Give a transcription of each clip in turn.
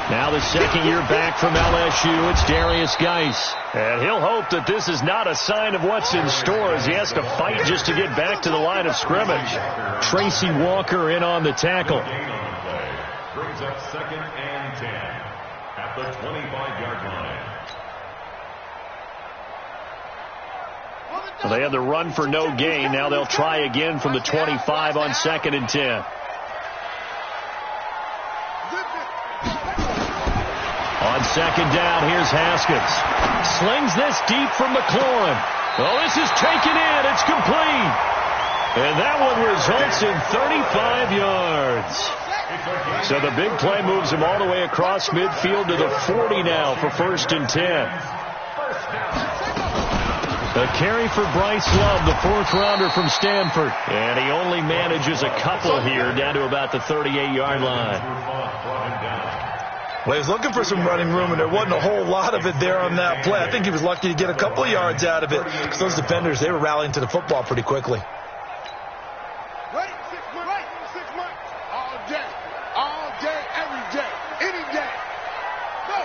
Now the second year back from LSU, it's Darius Geis. And he'll hope that this is not a sign of what's in store as he has to fight just to get back to the line of scrimmage. Tracy Walker in on the tackle. Brings up 2nd and 10 at the 25-yard line. Well, they had the run for no gain. Now they'll try again from the 25 on 2nd and 10. On 2nd down, here's Haskins. Slings this deep from McLaurin. Well, this is taken in. It's complete. And that one results in 35 yards. So the big play moves him all the way across midfield to the 40 now for 1st and 10. A carry for Bryce Love, the 4th-rounder from Stanford. And he only manages a couple here down to about the 38-yard line. Well, he was looking for some running room, and there wasn't a whole lot of it there on that play. I think he was lucky to get a couple of yards out of it because those defenders, they were rallying to the football pretty quickly. Right, 6 months, all day, every day, any day. Go.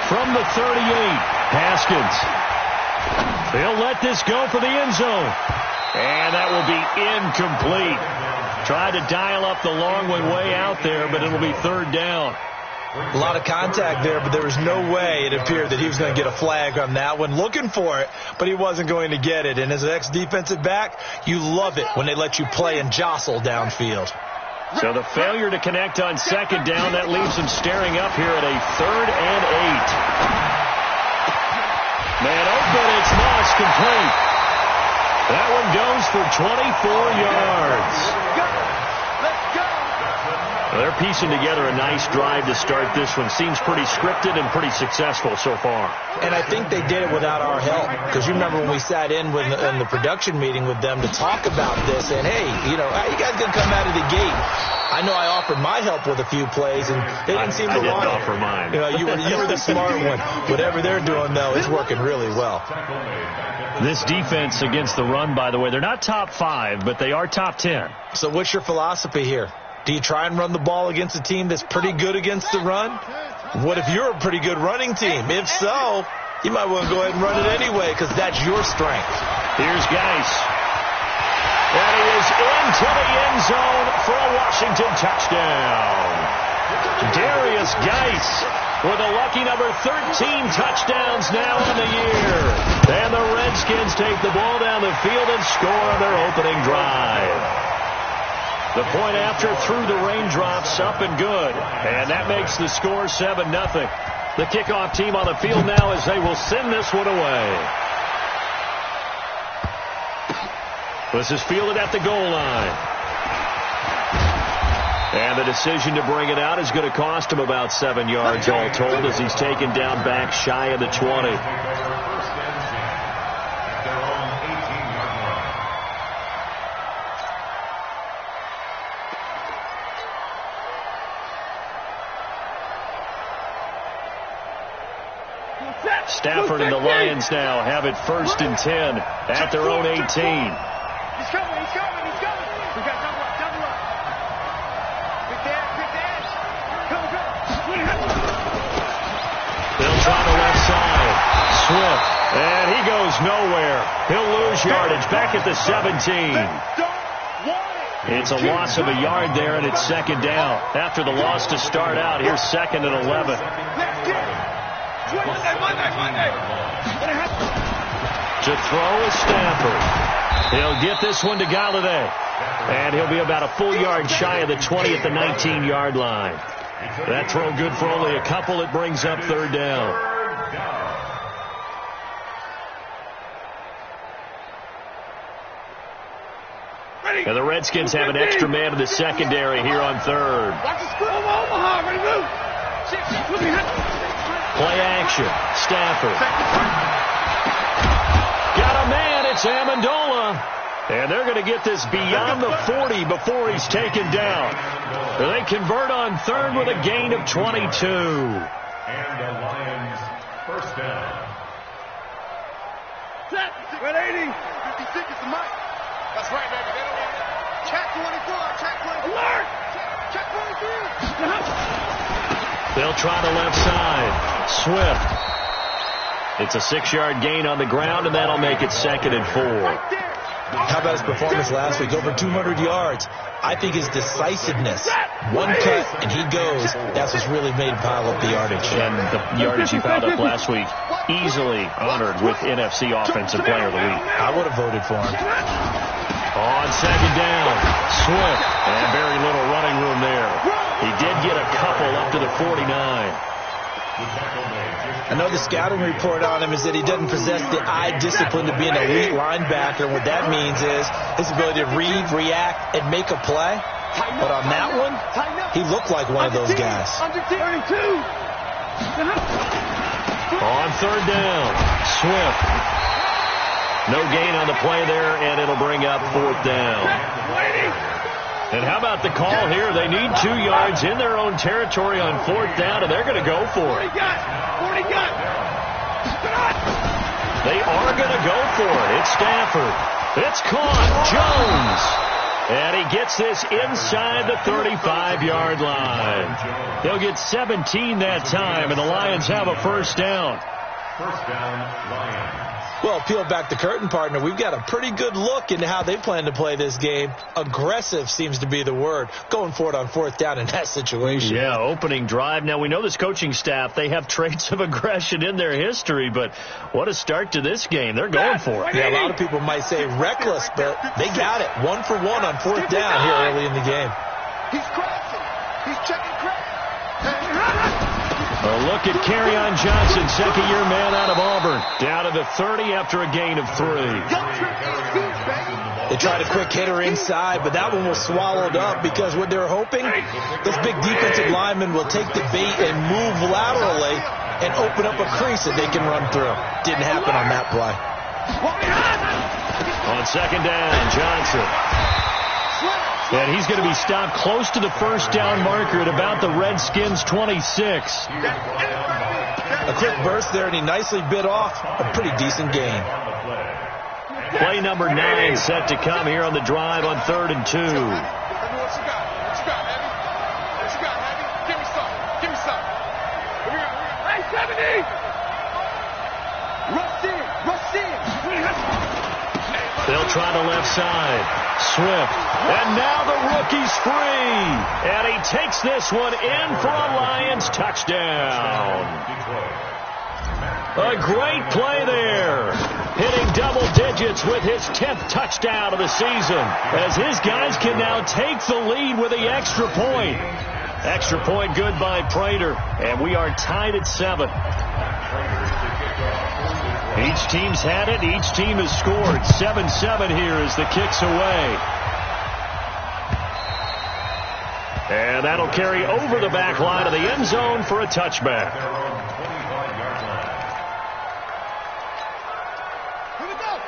From the 38, Haskins. They'll let this go for the end zone. And that will be incomplete. Tried to dial up the long one way out there, but it'll be 3rd down. A lot of contact there, but there was no way it appeared that he was going to get a flag on that one. Looking for it, but he wasn't going to get it. And as an ex-defensive back, you love it when they let you play and jostle downfield. So the failure to connect on 2nd down, that leaves him staring up here at a 3rd and 8. Man open, it's Moss, complete. That one goes for 24 yards. Well, they're piecing together a nice drive to start this one. Seems pretty scripted and pretty successful so far. And I think they did it without our help. Because you remember when we sat in the production meeting with them to talk about this. And, hey, you know, how you guys going to come out of the gate? I know I offered my help with a few plays, and they didn't seem to want it. I didn't offer mine. You know, you were the smart one. Whatever they're doing, though, it's working really well. This defense against the run, by the way, they're not top 5, but they are top 10. So what's your philosophy here? Do you try and run the ball against a team that's pretty good against the run? What if you're a pretty good running team? If so, you might want to go ahead and run it anyway because that's your strength. Here's Geis. And he is into the end zone for a Washington touchdown. Darius Geis with a lucky number 13 touchdowns now on the year. And the Redskins take the ball down the field and score on their opening drive. The point after through the raindrops, up and good. And that makes the score 7-0. The kickoff team on the field now as they will send this one away. This is fielded at the goal line. And the decision to bring it out is going to cost him about 7 yards all told as he's taken down back shy of the 20. Stafford and the Lions now have it 1st and 10 at their own 18. He's coming. We got double up. Big dash. They'll try the left side. Swift. And he goes nowhere. He'll lose yardage back at the 17. It's a loss of a yard there, and it's 2nd down. After the loss to start out, here's 2nd and 11. Monday. To throw is Stanford. He'll get this one to Galladay. And he'll be about a full yard shy of the 20 at the 19-yard line. That throw good for only a couple. It brings up 3rd down. And the Redskins have an extra man in the secondary here on 3rd. Play action. Stafford. Got a man. It's Amendola. And they're going to get this beyond the 40 before he's taken down. They convert on 3rd with a gain of 22. And the Lions 1st down. 180. 56 is the mic. That's right, baby. They don't want it. Check 24. Alert. Check 23. They'll try the left side. Swift. It's a 6-yard gain on the ground, and that'll make it 2nd and 4. How about his performance last week? Over 200 yards. I think his decisiveness. One cut, and he goes. That's what's really made him pile up the yardage. And the yardage he piled up last week, easily honored with NFC Offensive Player of the Week. I would have voted for him. On 2nd down, Swift. And very little running room there. He did get a couple up to the 49. I know the scouting report on him is that he doesn't possess the eye discipline to be an elite linebacker. And what that means is his ability to read, react, and make a play. But on that one, he looked like one of those guys. On 3rd down, Swift. No gain on the play there, and it'll bring up 4th down. And how about the call here? They need 2 yards in their own territory on 4th down, and they're going to go for it. They are going to go for it. It's Stafford. It's caught. Jones. And he gets this inside the 35-yard line. He'll get 17 that time, and the Lions have a 1st down. 1st down, Lions. Well, peel back the curtain, partner. We've got a pretty good look into how they plan to play this game. Aggressive seems to be the word. Going for it on 4th down in that situation. Yeah, opening drive. Now, we know this coaching staff, they have traits of aggression in their history, but what a start to this game. They're going for it. Yeah, a lot of people might say reckless, but they got it. 1 for 1 on 4th down here early in the game. He's crashing. He's checking crash. A look at Kerryon Johnson, 2nd-year man out of Auburn. Down to the 30 after a gain of 3. They tried a quick hitter inside, but that one was swallowed up because what they're hoping, this big defensive lineman will take the bait and move laterally and open up a crease that they can run through. Didn't happen on that play. On 2nd down, Johnson. And he's going to be stopped close to the 1st down marker at about the Redskins' 26. A quick burst there, and he nicely bit off a pretty decent gain. Play number 9 set to come here on the drive on 3rd and 2. What you got, Heavy? What you got, Heavy? Give me some. Give me some. Here we go. Hey, 70! Rush in. Rush in. They'll try the left side. Swift. And now the rookie's free. And he takes this one in for a Lions touchdown. A great play there. Hitting double digits with his 10th touchdown of the season. As his guys can now take the lead with the extra point. Extra point good by Prater. And we are tied at 7. Each team's had it. Each team has scored. 7-7 here as the kick's away. And that'll carry over the back line of the end zone for a touchback.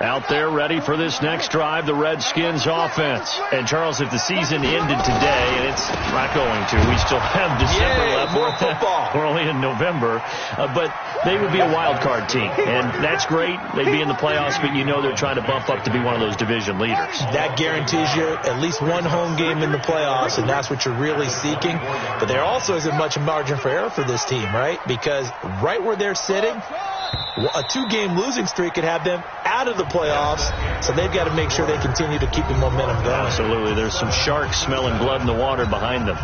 Out there ready for this next drive, the Redskins offense. And, Charles, if the season ended today, and it's not going to, we still have December left. More football. We're only in November. But they would be a wild card team. And that's great. They'd be in the playoffs, but you know they're trying to bump up to be one of those division leaders. That guarantees you at least one home game in the playoffs, and that's what you're really seeking. But there also isn't much margin for error for this team, right? Because right where they're sitting, a 2-game losing streak could have them out of the playoffs, so they've got to make sure they continue to keep the momentum going. Absolutely. There's some sharks smelling blood in the water behind them.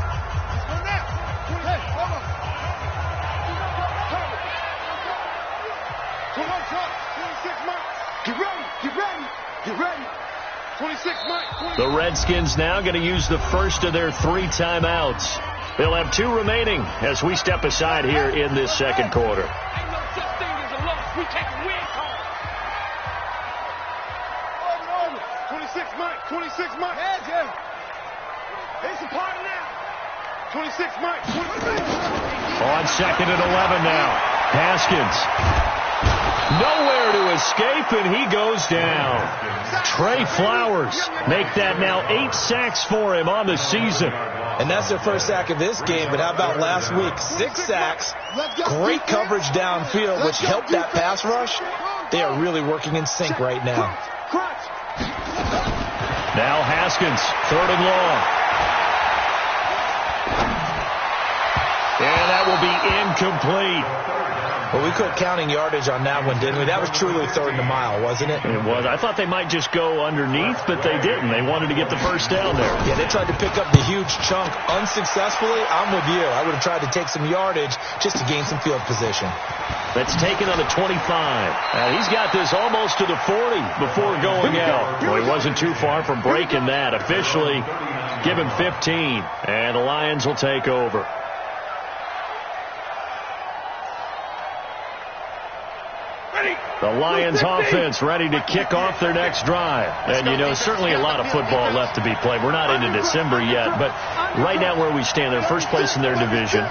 The Redskins now going to use the first of their 3 timeouts. They'll have 2 remaining as we step aside here in this second quarter. We take a win home. 26 Mike. 26 Mike. It's a party now. 26 Mike. 26. On 2nd and 11 now. Haskins. Nowhere to escape, and he goes down. Trey Flowers make that now 8 sacks for him on the season. And that's their first sack of this game, but how about last week? 6 sacks, great coverage downfield, which helped that pass rush. They are really working in sync right now. Now Haskins, 3rd and long. And that will will be incomplete. Well, we quit counting yardage on that one, didn't we? That was truly third and a mile, wasn't it? It was. I thought they might just go underneath, but they didn't. They wanted to get the first down there. Yeah, they tried to pick up the huge chunk unsuccessfully. I'm with you. I would have tried to take some yardage just to gain some field position. That's taken on the 25. He's got this almost to the 40 before going out. Well, he wasn't too far from breaking that. Officially, give him 15, and the Lions will take over. The Lions offense ready to kick off their next drive. And, you know, certainly a lot of football left to be played. We're not into December yet, but right now where we stand, they're first place in their division.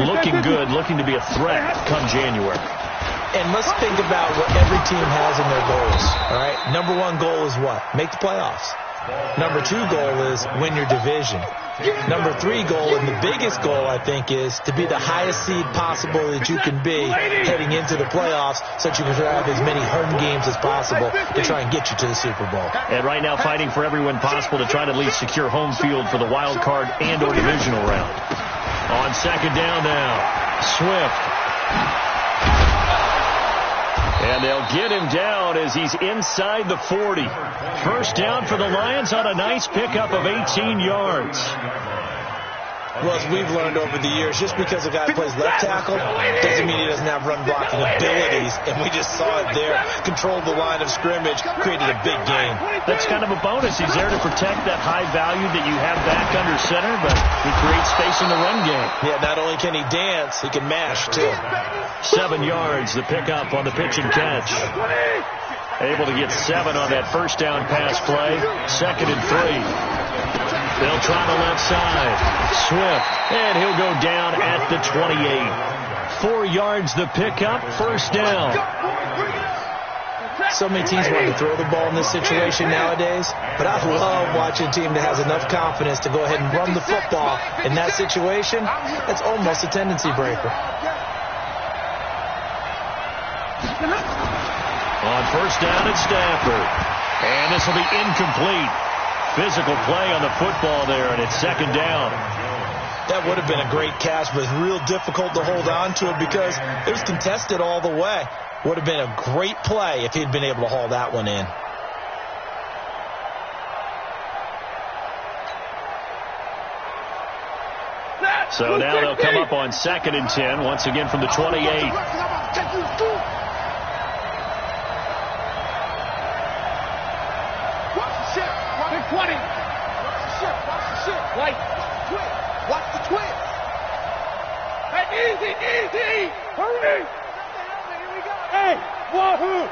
Looking good, looking to be a threat come January. And let's think about what every team has in their goals, all right? Number one goal is what? Make the playoffs. Number two goal is win your division. Number three goal, and the biggest goal, I think, is to be the highest seed possible that you can be heading into the playoffs so that you can have as many home games as possible to try and get you to the Super Bowl. And right now fighting for every win possible to try to at least secure home field for the wild card and or divisional round. On second down now, Swift. And they'll get him down as he's inside the 40. First down for the Lions on a nice pickup of 18 yards. Well, as we've learned over the years, just because a guy plays left tackle doesn't mean he doesn't have run blocking abilities. And we just saw it there. Controlled the line of scrimmage, created a big game. That's kind of a bonus. He's there to protect that high value that you have back under center, but he creates space in the run game. Yeah, not only can he dance, he can mash, too. 7 yards, the pickup on the pitch and catch. Able to get 7 on that first down pass play. 2nd and 3. They'll try the left side. Swift, and he'll go down at the 28. 4 yards the pickup, first down. So many teams want to throw the ball in this situation nowadays, but I love watching a team that has enough confidence to go ahead and run the football in that situation. That's almost a tendency breaker. On first down at Stafford. And this will be incomplete. Physical play on the football there, and it's second down. That would have been a great catch, but it's real difficult to hold on to it because it was contested all the way. Would have been a great play if he'd been able to haul that one in. So now they'll come up on 2nd and 10, once again from the 28. Watch the twist. Hey, easy. Hurry. Hey, wahoo.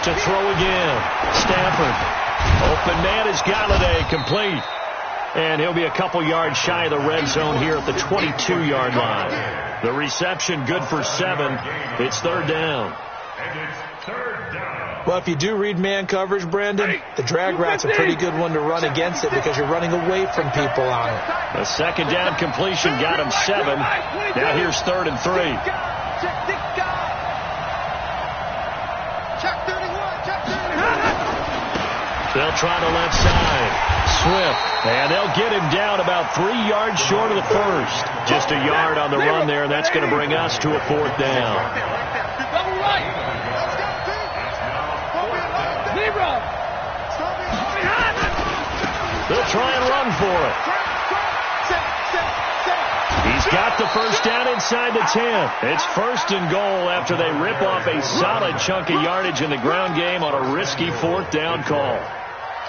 To throw again. Stafford. Open man is Galladay, complete. And he'll be a couple yards shy of the red zone here at the 22-yard line. The reception good for 7. It's third down. And it's third down. Well, if you do read man coverage, Brandon, the drag route's a pretty good one to run against it because you're running away from people on it. A second down completion got him 7. Now here's 3rd and 3. They'll try the left side. Swift. And they'll get him down about 3 yards short of the first. Just a yard on the run there, and that's going to bring us to a 4th down. They'll try and run for it. He's got the first down inside the 10. It's 1st and goal after they rip off a solid chunk of yardage in the ground game on a risky 4th down call.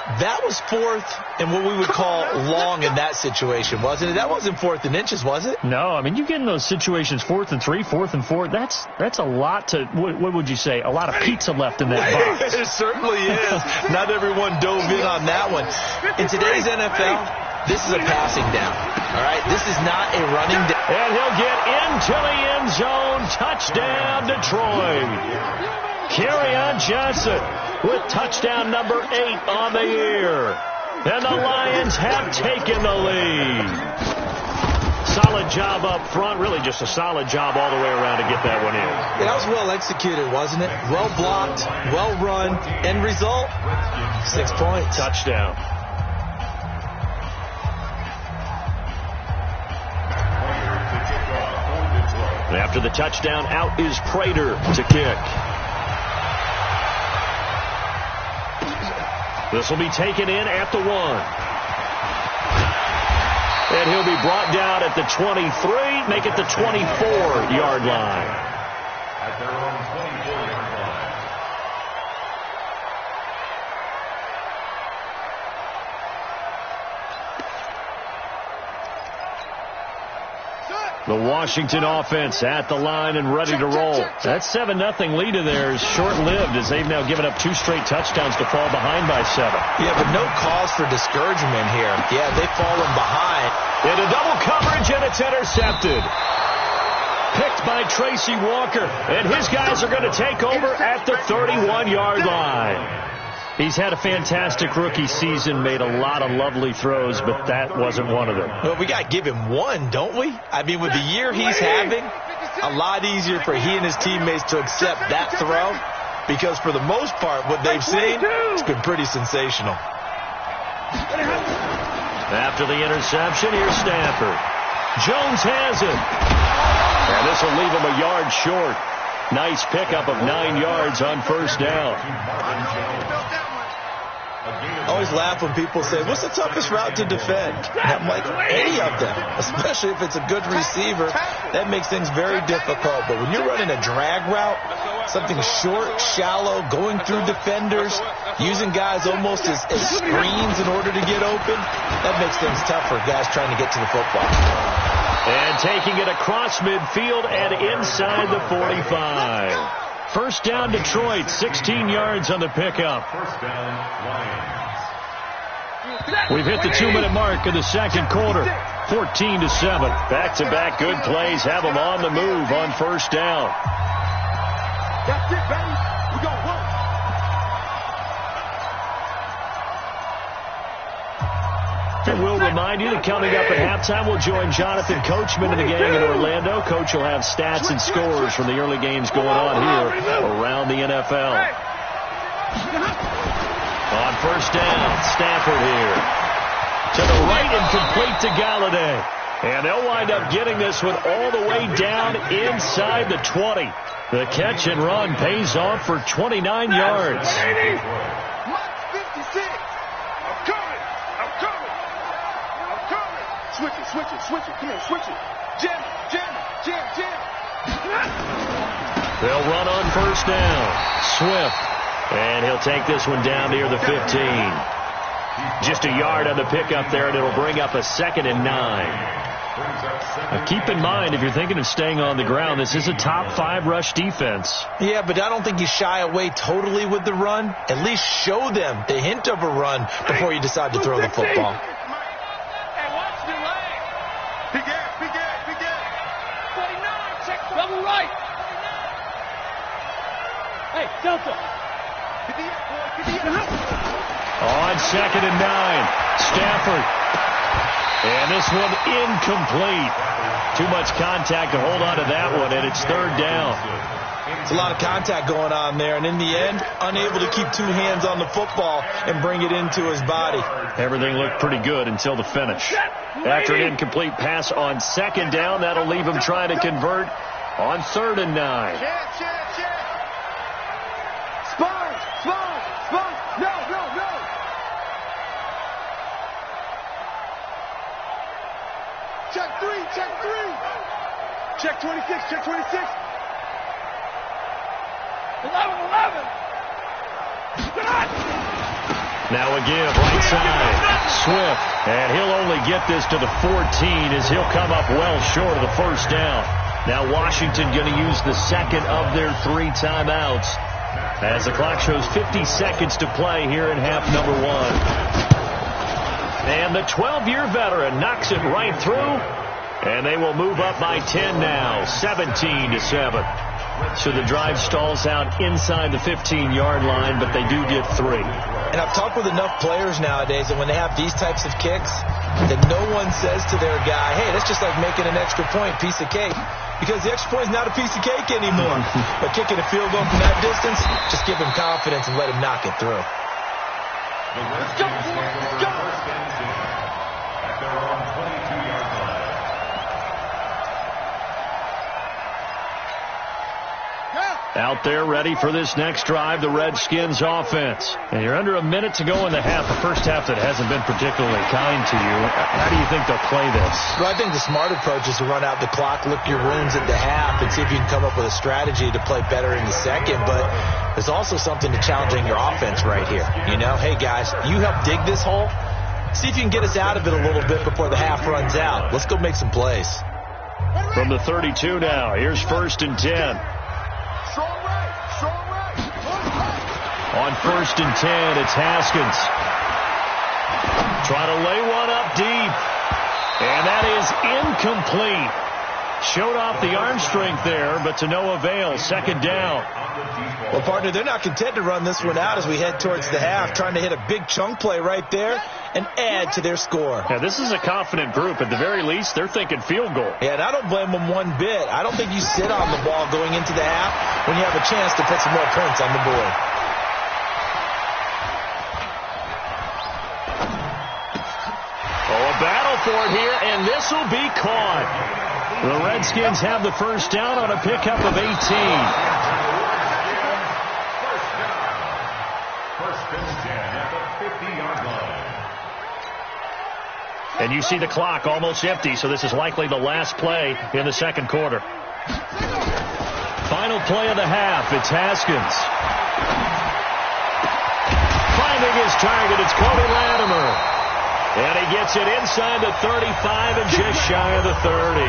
That was 4th and what we would call long in that situation, wasn't it? That wasn't 4th and inches, was it? No, I mean, you get in those situations 4th and 3, 4th and 4. That's a lot to, what would you say, a lot of pizza left in that box. It certainly is. Not everyone dove in on that one. In today's NFL, this is a passing down. All right, this is not a running down. And he'll get into the end zone. Touchdown, Detroit. Kerryon Johnson with touchdown number 8 on the year. And the Lions have taken the lead. Solid job up front. Really just a solid job all the way around to get that one in. Yeah, that was well executed, wasn't it? Well blocked, well run. End result, 6 points. Touchdown. After the touchdown, out is Prater to kick. This will be taken in at the 1. And he'll be brought down at the 23, make it the 24-yard line. At their own 24-yard line. The Washington offense at the line and ready to roll. That 7-0 lead of theirs short-lived as they've now given up 2 straight touchdowns to fall behind by 7. Yeah, but no cause for discouragement here. Yeah, they've fallen behind. Into double coverage, and it's intercepted. Picked by Tracy Walker, and his guys are going to take over at the 31-yard line. He's had a fantastic rookie season, made a lot of lovely throws, but that wasn't one of them. Well, we got to give him one, don't we? I mean, with the year he's having, a lot easier for he and his teammates to accept that throw, because for the most part, what they've seen, it's been pretty sensational. After the interception, here's Stafford. Jones has it. And this will leave him a yard short. Nice pickup of 9 yards on first down. I always laugh when people say, what's the toughest route to defend? And I'm like, any of them, especially if it's a good receiver. That makes things very difficult. But when you're running a drag route, something short, shallow, going through defenders, using guys almost as screens in order to get open, that makes things tough for guys trying to get to the football. And taking it across midfield and inside the 45. First down, Detroit, 16 yards on the pickup. First down, Lions. We've hit the 2-minute mark in the second quarter. 14-7. Back-to-back good plays have them on the move on first down. That's it, baby. We're going to work. And we'll remind you that coming up at halftime, we'll join Jonathan Coachman and the gang in Orlando. Coach will have stats and scores from the early games going on here around the NFL. On first down, Stafford here. To the right and complete to Galladay. And they'll wind up getting this one all the way down inside the 20. The catch and run pays off for 29 yards. Switch it. Come on, switch it. Jam. They'll run on first down. Swift. And he'll take this one down near the 15. Just a yard on the pickup there, and it'll bring up a 2nd and 9. Now keep in mind, if you're thinking of staying on the ground, this is a top 5 rush defense. Yeah, but I don't think you shy away totally with the run. At least show them the hint of a run before you decide to throw the football. Double right. Hey, Delta. On 2nd and 9, Stafford. And this one incomplete. Too much contact to hold on to that one, and it's 3rd down. It's a lot of contact going on there, and in the end, unable to keep 2 hands on the football and bring it into his body. Everything looked pretty good until the finish. After an incomplete pass on 2nd down, that'll leave him trying to convert on 3rd and 9. Spine. No. Check 3. Check 26. 11. Now again, right side, Swift. And he'll only get this to the 14 as he'll come up well short of the first down. Now Washington going to use the 2nd of their 3 timeouts as the clock shows 50 seconds to play here in half number 1. And the 12-year veteran knocks it right through, and they will move up by 10 now, 17-7. So the drive stalls out inside the 15-yard line, but they do get 3. And I've talked with enough players nowadays that when they have these types of kicks, that no one says to their guy, hey, that's just like making an extra point, piece of cake. Because the extra point is not a piece of cake anymore. But kicking a field goal from that distance, just give him confidence and let him knock it through. Let's go. At their own 22-yard line. Out there ready for this next drive, the Redskins offense. And you're under a minute to go in the half, the first half that hasn't been particularly kind to you. How do you think they'll play this? Well, I think the smart approach is to run out the clock, lick your wounds at the half, and see if you can come up with a strategy to play better in the second. But there's also something to challenging your offense right here. You know, hey, guys, you help dig this hole. See if you can get us out of it a little bit before the half runs out. Let's go make some plays. From the 32 now, here's 1st and 10. On 1st and 10, it's Haskins. Trying to lay one up deep. And that is incomplete. Showed off the arm strength there, but to no avail. 2nd down. Well, partner, they're not content to run this one out as we head towards the half, trying to hit a big chunk play right there and add to their score. Yeah, this is a confident group. At the very least, they're thinking field goal. Yeah, and I don't blame them one bit. I don't think you sit on the ball going into the half when you have a chance to put some more points on the board. Battle for it here, and this will be caught. The Redskins have the first down on a pickup of 18. First and 10 at the 50-yard line. And you see the clock almost empty, so this is likely the last play in the second quarter. Final play of the half, it's Haskins. Finding his target, it's Cody Latimer. And he gets it inside the 35 and just shy of the 30.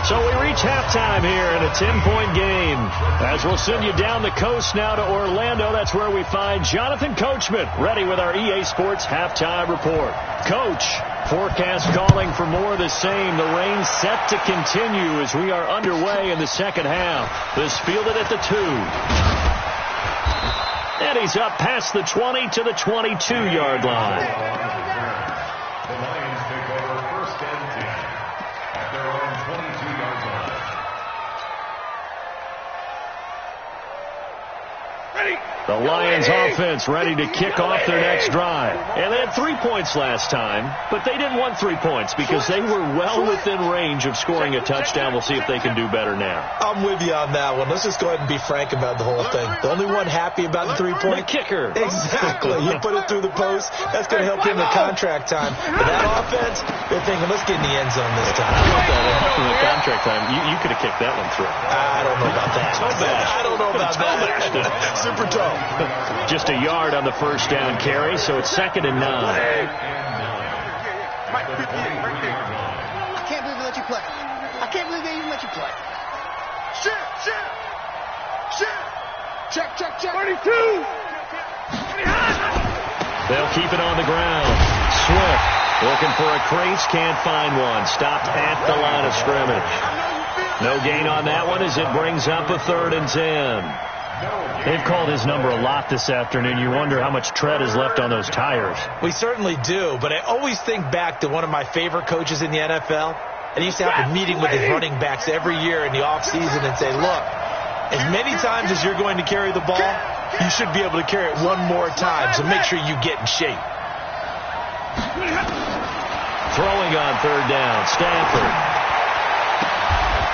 So we reach halftime here in a 10-point game. As we'll send you down the coast now to Orlando, that's where we find Jonathan Coachman ready with our EA Sports halftime report. Coach, forecast calling for more of the same. The rain set to continue as we are underway in the second half. This fielded at the 2. And he's up past the 20 to the 22-yard line. The Lions take over 1st and 10 at their own 22-yard line. Ready. The Lions offense ready to kick off their next drive. And they had 3 points last time, but they didn't want 3 points because they were well within range of scoring a touchdown. We'll see if they can do better now. I'm with you on that one. Let's just go ahead and be frank about the whole thing. The only one happy about the 3-point? The kicker. Exactly. You put it through the post. That's going to help you in the contract time. But that offense, they're thinking, let's get in the end zone this time. How about that? In the contract time, you could have kicked that one through. I don't know about that. I don't know about that. Super toe. Just a yard on the first down carry, so it's 2nd and 9. I can't believe they let you play. I can't believe they even let you play. Shit. Check. 32. They'll keep it on the ground. Swift looking for a crease, can't find one. Stopped at the line of scrimmage. No gain on that one as it brings up a 3rd and 10. They've called his number a lot this afternoon. You wonder how much tread is left on those tires. We certainly do, but I always think back to one of my favorite coaches in the NFL. And he used to have a meeting with his running backs every year in the offseason and say, look, as many times as you're going to carry the ball, you should be able to carry it one more time, so make sure you get in shape. Throwing on 3rd down, Stanford.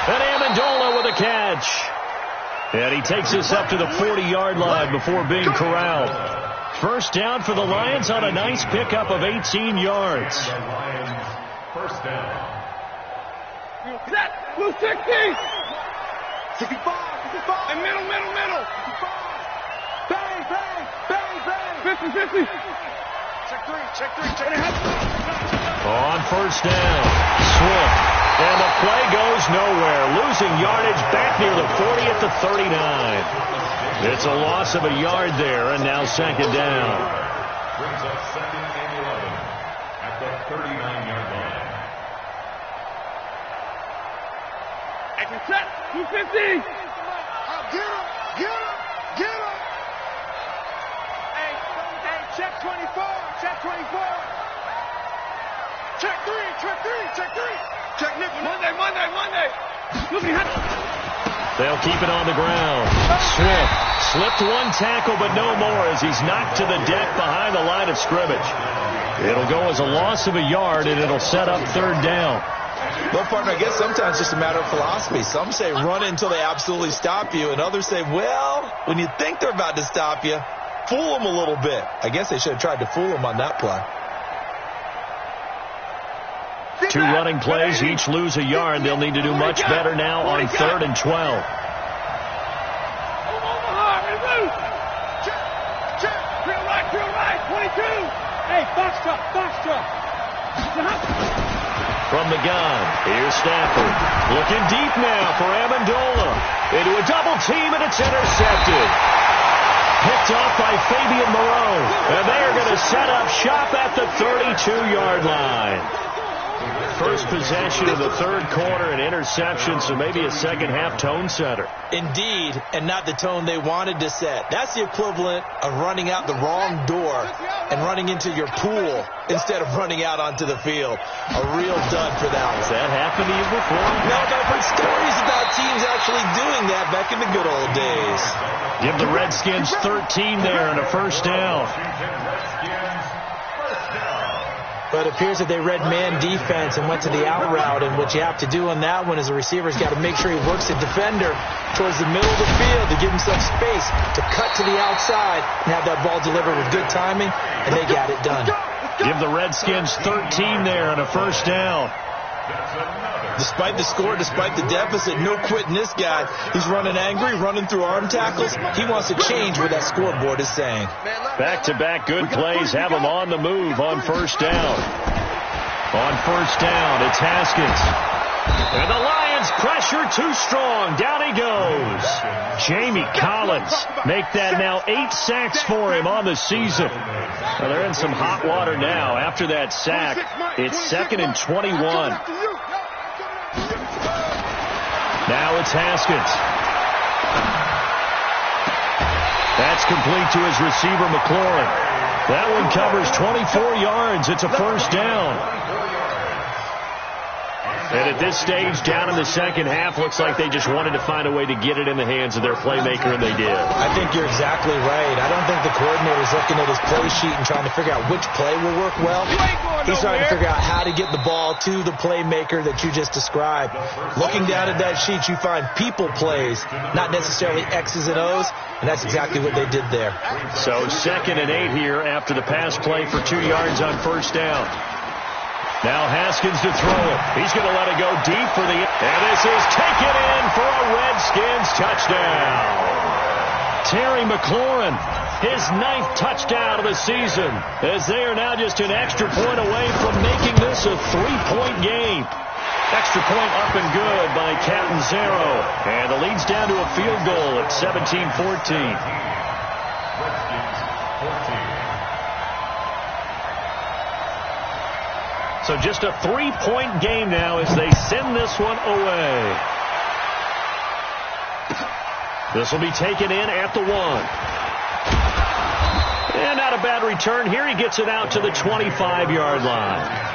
And Amendola with a catch. And he takes us up to the 40-yard line before being corralled. First down for the Lions on a nice pickup of 18 yards. The Lions, first down. Set. Blue 60. 65. And middle. Bang. 50. Check 3. On first down, Swift. And the play goes nowhere. Losing yardage back near the 40 at the 39. It's a loss of a yard there, and now 2nd down. Brings up 2nd and 11 at the 39-yard line. Action set. 250. Get him. Hey, check 24. Check 3. Check nickel. Monday. They'll keep it on the ground. Swift slipped one tackle, but no more as he's knocked to the deck behind the line of scrimmage. It'll go as a loss of a yard, and it'll set up 3rd down. Well, partner, I guess sometimes it's just a matter of philosophy. Some say run until they absolutely stop you, and others say, well, when you think they're about to stop you, fool them a little bit. I guess they should have tried to fool them on that play. 2 running plays, each lose a yard. They'll need to do much better now on 3rd and 12. Real right, 22. Hey, box truck. From the gun, here's Stafford. Looking deep now for Amendola. Into a double team, and it's intercepted. Picked off by Fabian Moreau. And they are going to set up shop at the 32-yard line. First possession of the 3rd quarter, an interception, so maybe a second-half tone setter. Indeed, and not the tone they wanted to set. That's the equivalent of running out the wrong door and running into your pool instead of running out onto the field. A real dud for that one. Has that happened to you before? No, but I've heard stories about teams actually doing that back in the good old days. Give the Redskins 13 there and a first down. But it appears that they read man defense and went to the out route, and what you have to do on that one is the receiver's got to make sure he works the defender towards the middle of the field to give himself space to cut to the outside and have that ball delivered with good timing, and they got it done. Give the Redskins 13 there and a first down. Despite the score, despite the deficit, no quitting this guy. He's running angry, running through arm tackles. He wants to change what that scoreboard is saying. Back-to-back good plays have him on the move on first down. On first down, it's Haskins. And the Lions pressure too strong. Down he goes. Jamie Collins make that now 8 sacks for him on the season. Well, they're in some hot water now. After that sack, it's 2nd and 21. Now it's Haskins. That's complete to his receiver, McLaurin. That one covers 24 yards. It's a first down. And at this stage, down in the second half, looks like they just wanted to find a way to get it in the hands of their playmaker, and they did. I think you're exactly right. I don't think the coordinator's looking at his play sheet and trying to figure out which play will work well. He's trying to figure out how to get the ball to the playmaker that you just described. Looking down at that sheet, you find people plays, not necessarily X's and O's, and that's exactly what they did there. So 2nd and 8 here after the pass play for 2 yards on first down. Now Haskins to throw it. He's going to let it go deep for the... And this is taken in for a Redskins touchdown. Terry McLaurin, his 9th touchdown of the season, as they are now just an extra point away from making this a 3-point game. Extra point up and good by Catanzaro. And the lead's down to a field goal at 17-14. So just a 3-point game now as they send this one away. This will be taken in at the 1. And not a bad return here. He gets it out to the 25-yard line.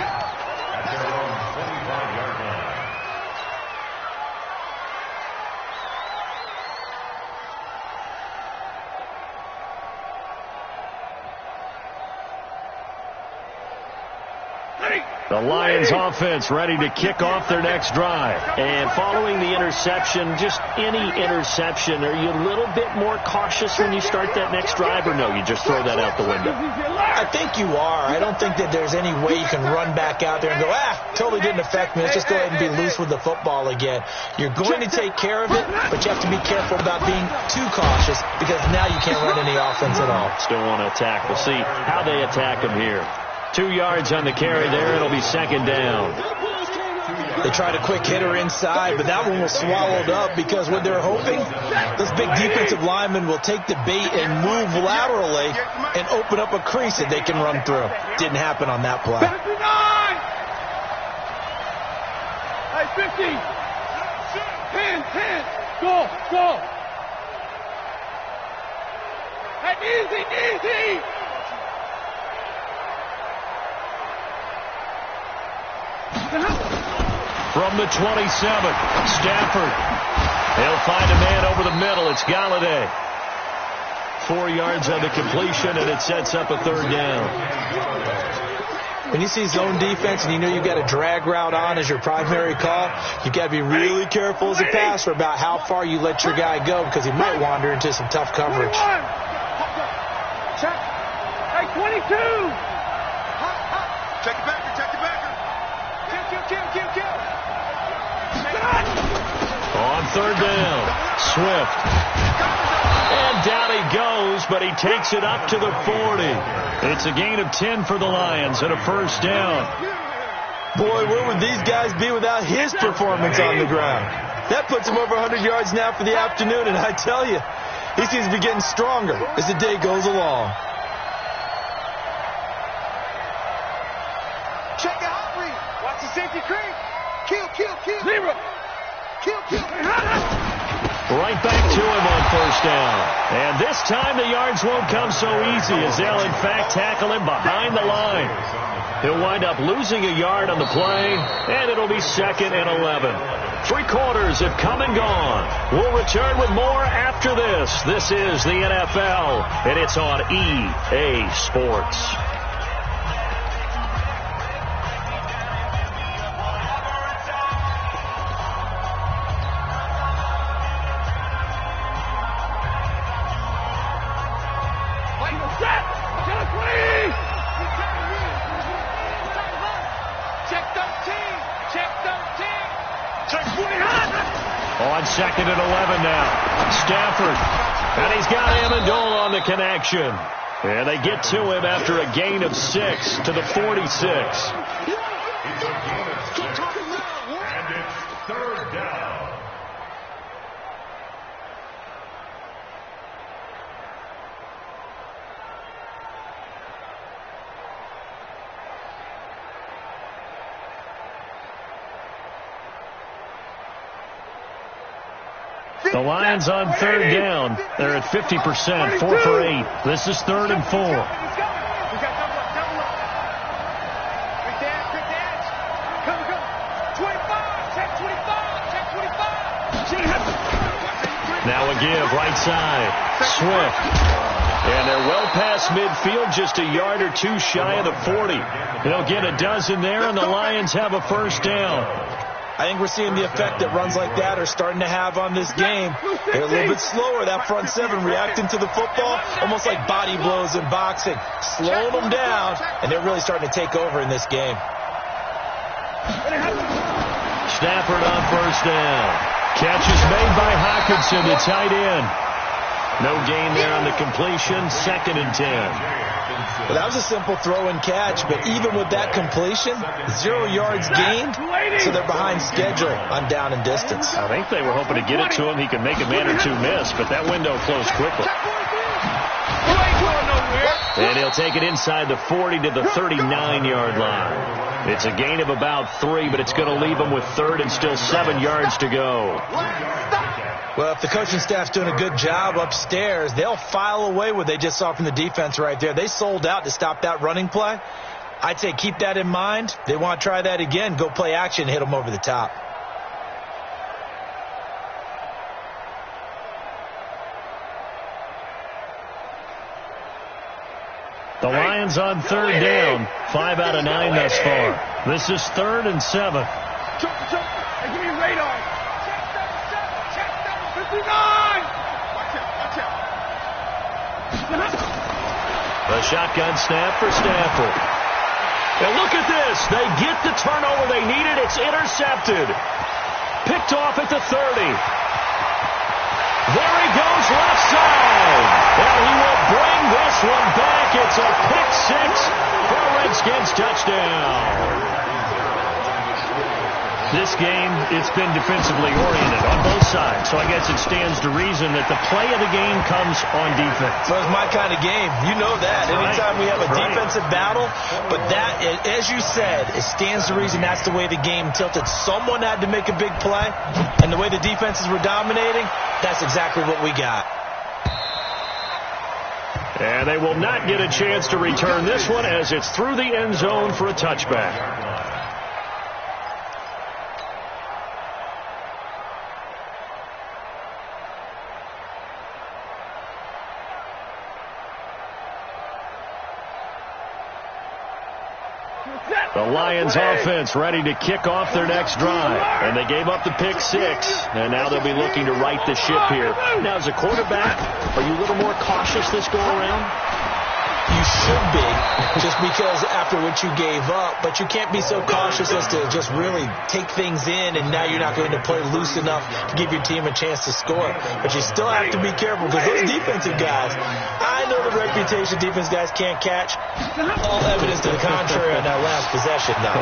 The Lions offense ready to kick off their next drive. And following the interception, just any interception, are you a little bit more cautious when you start that next drive, or no, you just throw that out the window? I think you are. I don't think that there's any way you can run back out there and go, totally didn't affect me. Let's just go ahead and be loose with the football again. You're going to take care of it, but you have to be careful about being too cautious because now you can't run any offense at all. Still want to attack. We'll see how they attack them here. 2 yards on the carry there. It'll be 2nd down. They tried a quick hitter inside, but that one was swallowed up because what they're hoping, those big defensive linemen will take the bait and move laterally and open up a crease that they can run through. Didn't happen on that play. 59! Hey, 50! 10! Go! Hey, easy! From the 27, Stafford. He'll find a man over the middle. It's Galladay. 4 yards on the completion, and it sets up a 3rd down. When you see zone defense and you know you've got a drag route on as your primary call, you've got to be really careful as a passer about how far you let your guy go because he might wander into some tough coverage. Check. Hey, 22. Check the backer. Kill. On third down, Swift. And down he goes, but he takes it up to the 40. It's a gain of 10 for the Lions and a first down. Boy, where would these guys be without his performance on the ground? That puts him over 100 yards now for the afternoon, and I tell you, he seems to be getting stronger as the day goes along. Check the hot read. Watch the safety creep. Kill. Zero. Kill. Right back to him on first down. And this time the yards won't come so easy as they'll in fact tackle him behind the line. He'll wind up losing a yard on the play, and it'll be 2nd and 11. 3 quarters have come and gone. We'll return with more after this. This is the NFL, and it's on EA Sports. On 2nd and 11 now. Stafford. And he's got Amendola on the connection. And they get to him after a gain of 6 to the 46. It's a gain of 6, and it's third down. The Lions on third down. They're at 50%, 4 for 8. This is 3rd and 4. Now a give, right side. Swift. And they're well past midfield, just a yard or 2 shy of the 40. They'll get a dozen there, and the Lions have a first down. I think we're seeing the effect that runs like that are starting to have on this game. They're a little bit slower, that front 7, reacting to the football, almost like body blows in boxing, slowing them down, and they're really starting to take over in this game. Stafford on first down. Catch is made by Hockenson, the tight end. No gain there on the completion, 2nd and 10. Well, that was a simple throw and catch, but even with that completion, 0 yards gained, so they're behind schedule on down and distance. I think they were hoping to get it to him. He could make a man or 2 miss, but that window closed quickly. And he'll take it inside the 40 to the 39-yard line. It's a gain of about 3, but it's going to leave him with 3rd and still 7 yards to go. Well, if the coaching staff's doing a good job upstairs, they'll file away what they just saw from the defense right there. They sold out to stop that running play. I'd say keep that in mind. They want to try that again. Go play action, hit them over the top. The Lions on third down. 5 out of 9 thus far. This is 3rd and 7. Hey, give me a radar. Check 59. Watch out. The shotgun snap for Stafford. And look at this. They get the turnover they needed. It's intercepted. Picked off at the 30. There he goes, left side. And he will bring this one back. It's a pick 6 for a Redskins touchdown. This game, it's been defensively oriented on both sides, so I guess it stands to reason that the play of the game comes on defense. So it's my kind of game. You know that. Anytime we have a defensive battle, but that, as you said, it stands to reason that's the way the game tilted. Someone had to make a big play, and the way the defenses were dominating, that's exactly what we got. And they will not get a chance to return this one as it's through the end zone for a touchback. The Lions offense ready to kick off their next drive. And they gave up the pick 6, and now they'll be looking to right the ship here. Now, as a quarterback, are you a little more cautious this go-around? You should be, just because after what you gave up, but you can't be so cautious as to just really take things in, and now you're not going to play loose enough to give your team a chance to score. But you still have to be careful, because those defensive guys, I know the reputation defense guys can't catch. All evidence to the contrary on that last possession, though.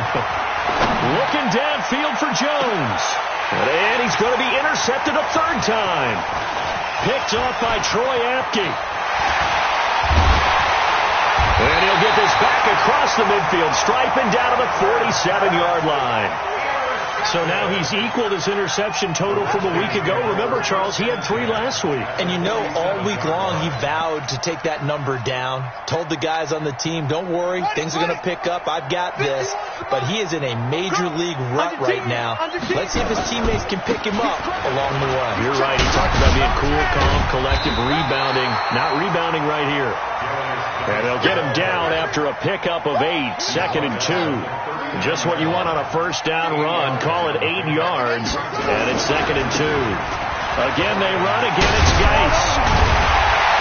Looking downfield for Jones. And he's going to be intercepted a third time. Picked off by Troy Apke. And he'll get this back across the midfield stripe and down to the 47-yard line. So now he's equaled his interception total from a week ago. Remember, Charles, he had 3 last week. And you know, all week long he vowed to take that number down. Told the guys on the team, don't worry, things are going to pick up. I've got this. But he is in a major league rut right now. Let's see if his teammates can pick him up along the way. You're right. He talked about being cool, calm, collective, rebounding. Not rebounding right here. And they'll get him down after a pickup of 8, 2nd and 2. Just what you want on a first down run. Call it 8 yards, and it's 2nd and 2. Again, they run. Again, it's Geis.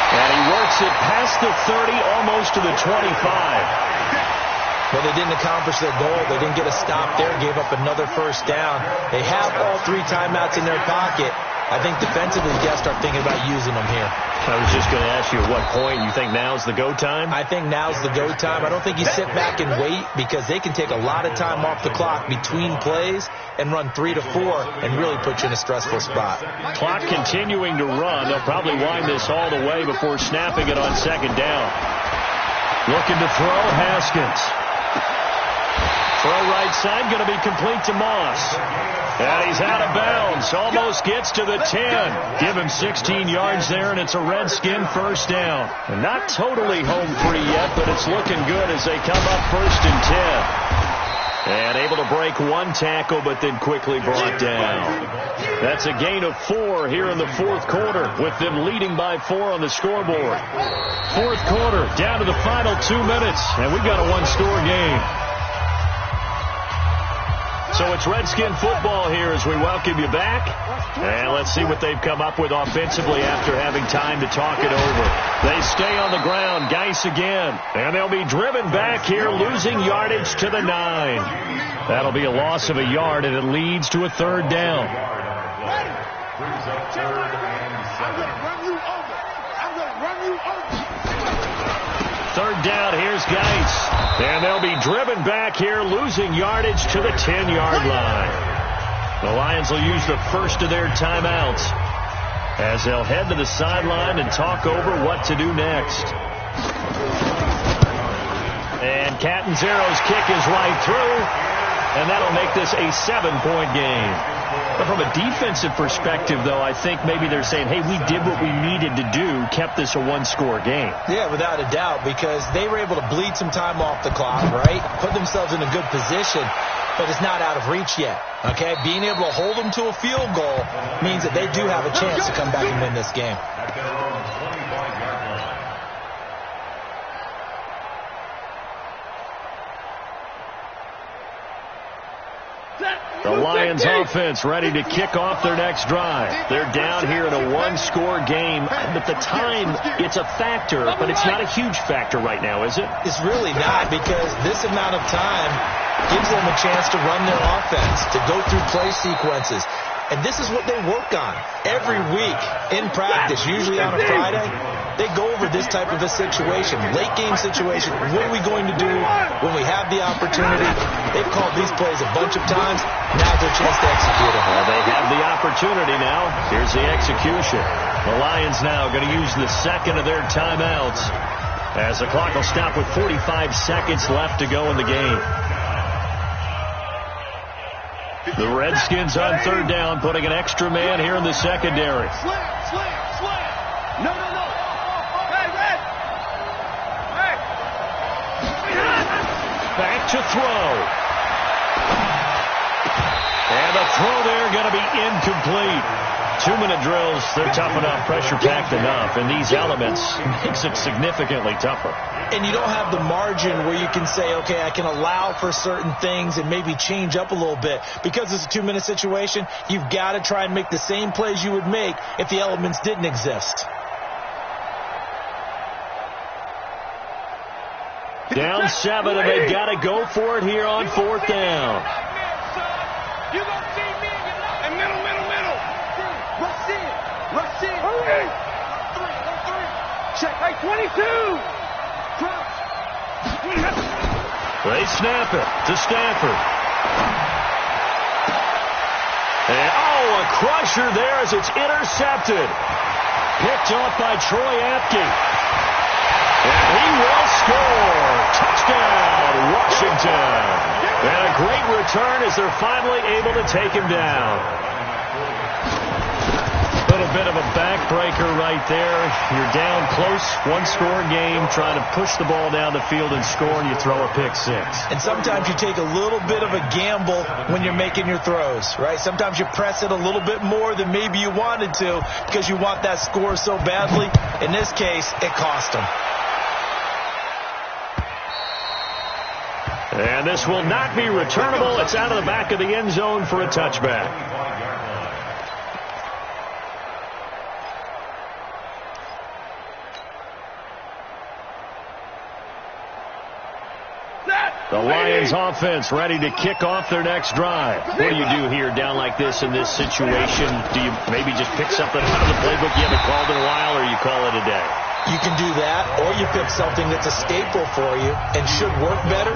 And he works it past the 30, almost to the 25. Well, they didn't accomplish their goal. They didn't get a stop there. Gave up another first down. They have all 3 timeouts in their pocket. I think defensively, you got to start thinking about using them here. I was just going to ask you at what point you think now's the go time? I think now's the go time. I don't think you sit back and wait, because they can take a lot of time off the clock between plays and run 3 to 4 and really put you in a stressful spot. Clock continuing to run. They'll probably wind this all the way before snapping it on 2nd down. Looking to throw, Haskins. Throw right side, going to be complete to Moss. And he's out of bounds. Almost gets to the 10. Give him 16 yards there, and it's a Redskin first down. And not totally home free yet, but it's looking good as they come up 1st and 10. And able to break 1 tackle, but then quickly brought down. That's a gain of 4 here in the 4th quarter, with them leading by 4 on the scoreboard. 4th quarter, down to the final 2 minutes, and we've got a 1-score game. So it's Redskin football here as we welcome you back. And let's see what they've come up with offensively after having time to talk it over. They stay on the ground. Geis again. And they'll be driven back here, losing yardage to the 9. That'll be a loss of a yard, and it leads to a 3rd down. Third down, here's Geis. And they'll be driven back here, losing yardage to the 10-yard line. The Lions will use the first of their timeouts as they'll head to the sideline and talk over what to do next. And Catanzaro's kick is right through, and that'll make this a 7-point game. But from a defensive perspective, though, I think maybe they're saying, hey, we did what we needed to do, kept this a 1-score game. Yeah, without a doubt, because they were able to bleed some time off the clock, right? Put themselves in a good position, but it's not out of reach yet, okay? Being able to hold them to a field goal means that they do have a chance to come back and win this game. The Lions offense ready to kick off their next drive. They're down here in a 1-score game. But the time, it's a factor, but it's not a huge factor right now, is it? It's really not, because this amount of time gives them a chance to run their offense, to go through play sequences. And this is what they work on every week in practice, usually on a Friday. They go over this type of a situation, late game situation. What are we going to do when we have the opportunity? They've called these plays a bunch of times. Now's their chance to execute them. Well, they have the opportunity now. Here's the execution. The Lions now going to use the 2nd of their timeouts as the clock will stop with 45 seconds left to go in the game. The Redskins on 3rd down, putting an extra man here in the secondary. Slam. No. Hey. Back to throw. And the throw there going to be incomplete. 2-minute drills, they're tough enough, pressure-packed enough, and these elements makes it significantly tougher. And you don't have the margin where you can say, okay, I can allow for certain things and maybe change up a little bit. Because it's a 2-minute situation, you've got to try and make the same plays you would make if the elements didn't exist. Down 7, and they've got to go for it here on 4th down. You gonna see me and middle. Rush in. Hey. 1-3. Check. Hey, 22. They snap it to Stafford. And, a crusher there as it's intercepted. Picked off by Troy Apke. And he will score. Touchdown, Washington. And a great return as they're finally able to take him down. A little bit of a backbreaker right there. You're down close, one-score game, trying to push the ball down the field and score, and you throw a pick six. And sometimes you take a little bit of a gamble when you're making your throws, right? Sometimes you press it a little bit more than maybe you wanted to because you want that score so badly. In this case, it cost them. And this will not be returnable. It's out of the back of the end zone for a touchback. The Lions offense ready to kick off their next drive. What do you do here down like this in this situation? Do you maybe just pick something out of the playbook you haven't called in a while, or you call it a day? You can do that, or you pick something that's a staple for you and should work better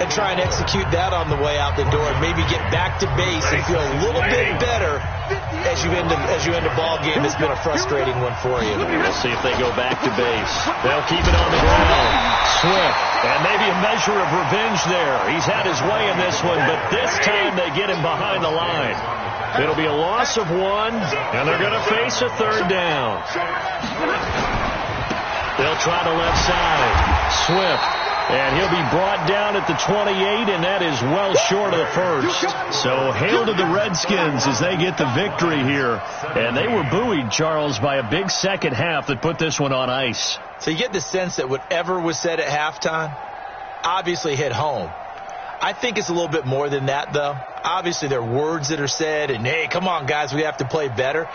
and try and execute that on the way out the door and maybe get back to base and feel a little bit better as you end a ball game that's been a frustrating one for you. We'll see if they go back to base. They'll keep it on the ground. Swift, and maybe a measure of revenge there. He's had his way in this one, but this time they get him behind the line. It'll be a loss of 1, and they're going to face a 3rd down. They'll try the left side. Swift. And he'll be brought down at the 28, and that is well short of the first. So hail to the Redskins as they get the victory here. And they were buoyed, Charles, by a big second half that put this one on ice. So you get the sense that whatever was said at halftime obviously hit home. I think it's a little bit more than that, though. Obviously, there are words that are said, and, hey, come on, guys, we have to play better.